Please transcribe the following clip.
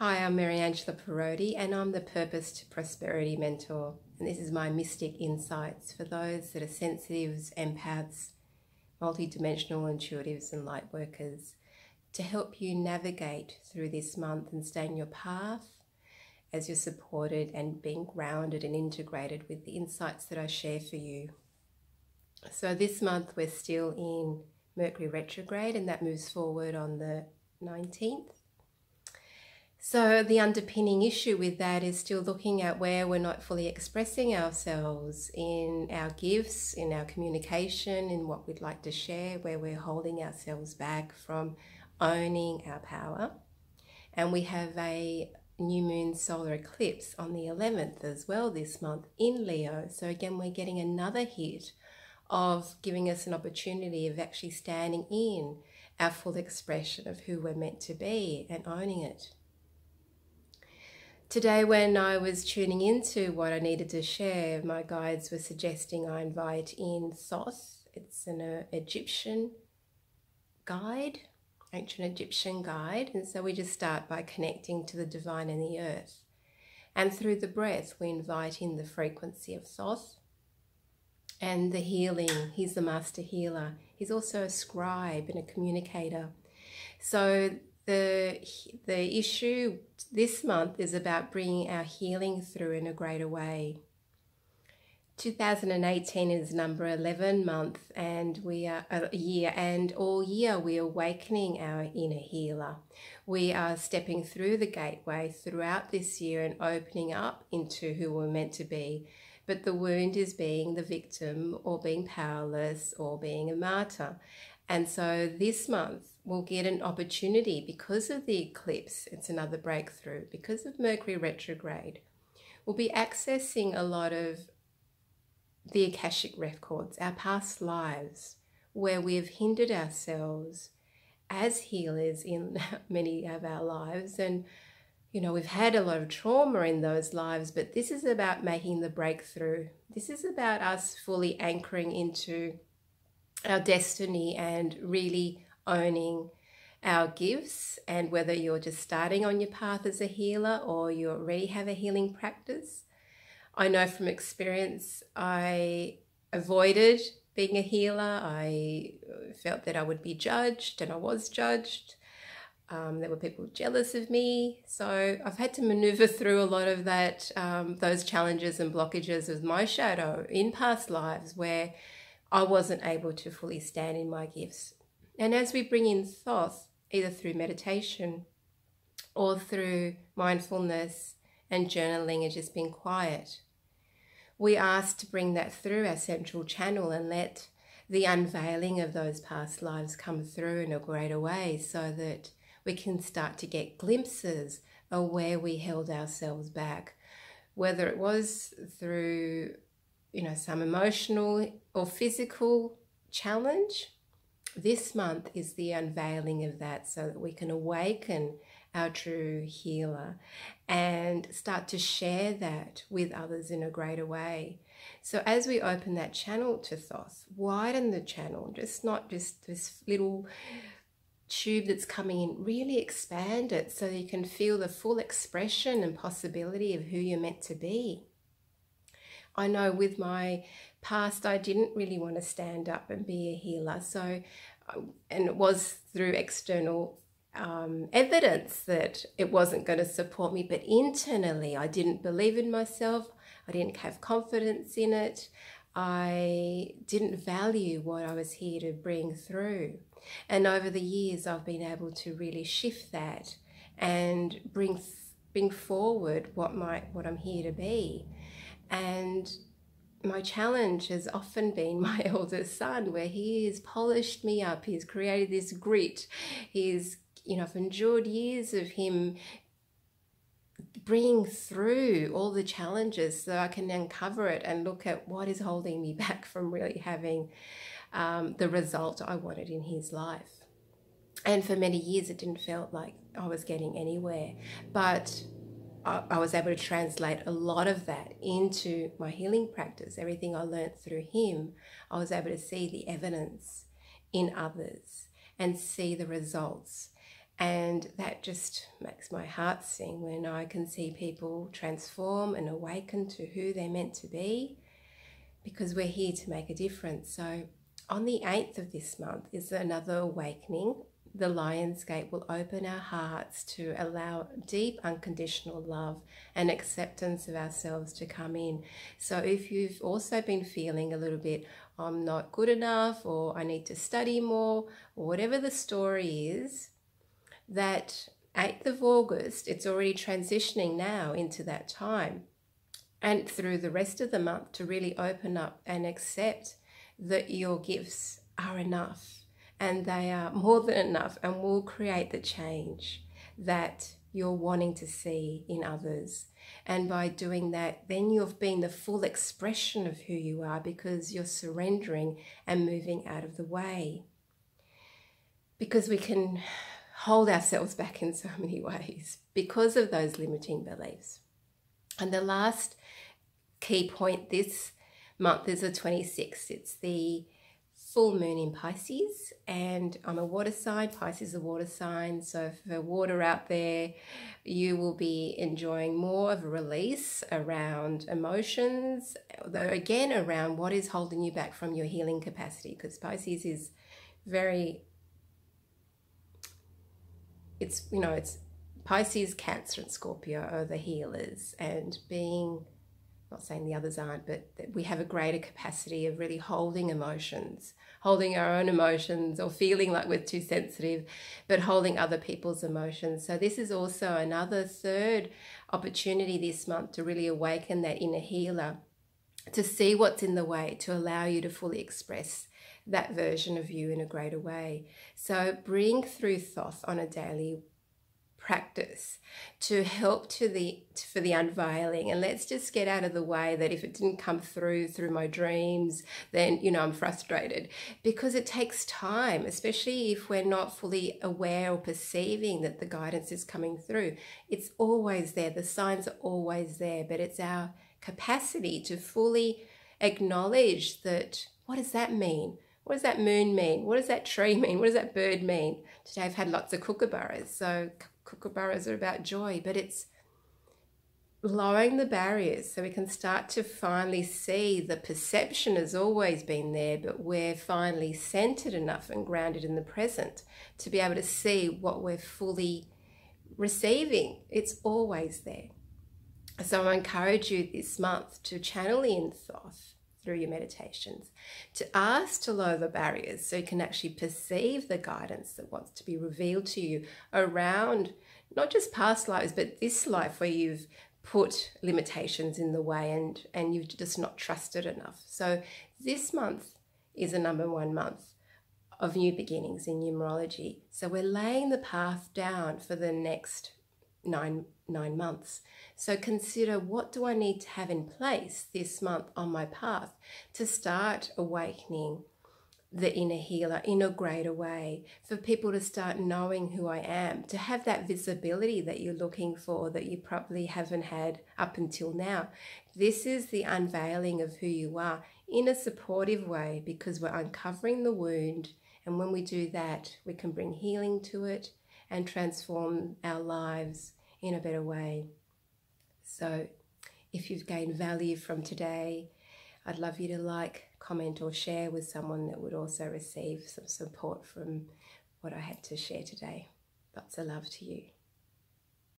Hi, I'm Mary Angela Parodi and I'm the Purpose to Prosperity Mentor. And this is my mystic insights for those that are sensitives, empaths, multidimensional intuitives and light workers to help you navigate through this month and stay in your path as you're supported and being grounded and integrated with the insights that I share for you. So this month we're still in Mercury retrograde and that moves forward on the 19th. So the underpinning issue with that is still looking at where we're not fully expressing ourselves in our gifts, in our communication, in what we'd like to share, where we're holding ourselves back from owning our power. And we have a new moon solar eclipse on the 11th as well this month in Leo. So again, we're getting another hit of giving us an opportunity of actually standing in our full expression of who we're meant to be and owning it. Today, when I was tuning into what I needed to share, my guides were suggesting I invite in Thoth. It's an Egyptian guide, ancient Egyptian guide. And so we just start by connecting to the divine and the earth. And through the breath, we invite in the frequency of Thoth and the healing. He's the master healer. He's also a scribe and a communicator. So the issue this month is about bringing our healing through in a greater way. 2018 is number 11 month and we are a year, and all year we are awakening our inner healer. We are stepping through the gateway throughout this year and opening up into who we're meant to be. But the wound is being the victim or being powerless or being a martyr. And so this month we'll get an opportunity because of the eclipse. It's another breakthrough. Because of Mercury retrograde, we'll be accessing a lot of the Akashic records, our past lives, where we have hindered ourselves as healers in many of our lives. And, you know, we've had a lot of trauma in those lives, but this is about making the breakthrough. This is about us fully anchoring into our destiny and really owning our gifts. And whether you're just starting on your path as a healer or you already have a healing practice, I know from experience I avoided being a healer. I felt that I would be judged, and I was judged. There were people jealous of me. So I've had to maneuver through a lot of that, those challenges and blockages with my shadow in past lives where I wasn't able to fully stand in my gifts. And as we bring in Thoth, either through meditation or through mindfulness and journaling and just being quiet, we ask to bring that through our central channel and let the unveiling of those past lives come through in a greater way so that we can start to get glimpses of where we held ourselves back, whether it was through, you know, some emotional or physical challenge. This month is the unveiling of that so that we can awaken our true healer and start to share that with others in a greater way. So as we open that channel to Thoth, widen the channel, not just this little tube that's coming in, really expand it so you can feel the full expression and possibility of who you're meant to be. I know with my past, I didn't really want to stand up and be a healer. So, and it was through external evidence that it wasn't going to support me. But internally, I didn't believe in myself. I didn't have confidence in it. I didn't value what I was here to bring through. And over the years, I've been able to really shift that and bring forward what I'm here to be. And my challenge has often been my eldest son, where he has polished me up. He's created this grit. I've endured years of him bringing through all the challenges so I can uncover it and look at what is holding me back from really having the result I wanted in his life. And for many years, it didn't feel like I was getting anywhere. But I was able to translate a lot of that into my healing practice. Everything I learned through him, I was able to see the evidence in others and see the results. And that just makes my heart sing when I can see people transform and awaken to who they're meant to be, because we're here to make a difference. So on the 8th of this month is another awakening. The Lion's Gate will open our hearts to allow deep unconditional love and acceptance of ourselves to come in. So if you've also been feeling a little bit, I'm not good enough, or I need to study more, or whatever the story is, that 8th of August, it's already transitioning now into that time, and through the rest of the month to really open up and accept that your gifts are enough, and they are more than enough, and will create the change that you're wanting to see in others. And by doing that, then you've been the full expression of who you are, because you're surrendering and moving out of the way. Because we can hold ourselves back in so many ways because of those limiting beliefs. And the last key point this month is the 26th. It's the full moon in Pisces, and I'm a water sign. Pisces is a water sign, so for water out there, you will be enjoying more of a release around emotions, though again around what is holding you back from your healing capacity, because Pisces is very, it's Pisces, Cancer and Scorpio are the healers, and being, not saying the others aren't, but that we have a greater capacity of really holding emotions, holding our own emotions, or feeling like we're too sensitive, but holding other people's emotions. So this is also another third opportunity this month to really awaken that inner healer, to see what's in the way, to allow you to fully express that version of you in a greater way. So bring through Thoth on a daily practice to help for the unveiling. And let's just get out of the way that if it didn't come through my dreams, then I'm frustrated, because it takes time, especially if we're not fully aware or perceiving that the guidance is coming through. It's always there, the signs are always there, but it's our capacity to fully acknowledge that. What does that mean? What does that moon mean? What does that tree mean? What does that bird mean? Today I've had lots of kookaburras. So kookaburras are about joy, but it's lowering the barriers so we can start to finally see the perception has always been there, but we're finally centered enough and grounded in the present to be able to see what we're fully receiving. It's always there. So I encourage you this month to channel in Thoth through your meditations, to ask to lower the barriers so you can actually perceive the guidance that wants to be revealed to you around not just past lives, but this life where you've put limitations in the way and you've just not trusted enough. So this month is a number 1 month of new beginnings in numerology. So we're laying the path down for the next nine months. So consider, what do I need to have in place this month on my path to start awakening the inner healer in a greater way, for people to start knowing who I am, to have that visibility that you're looking for that you probably haven't had up until now. This is the unveiling of who you are in a supportive way, because we're uncovering the wound, and when we do that, we can bring healing to it and transform our lives in a better way. So if you've gained value from today, I'd love you to like, comment or share with someone that would also receive some support from what I had to share today. Lots of love to you.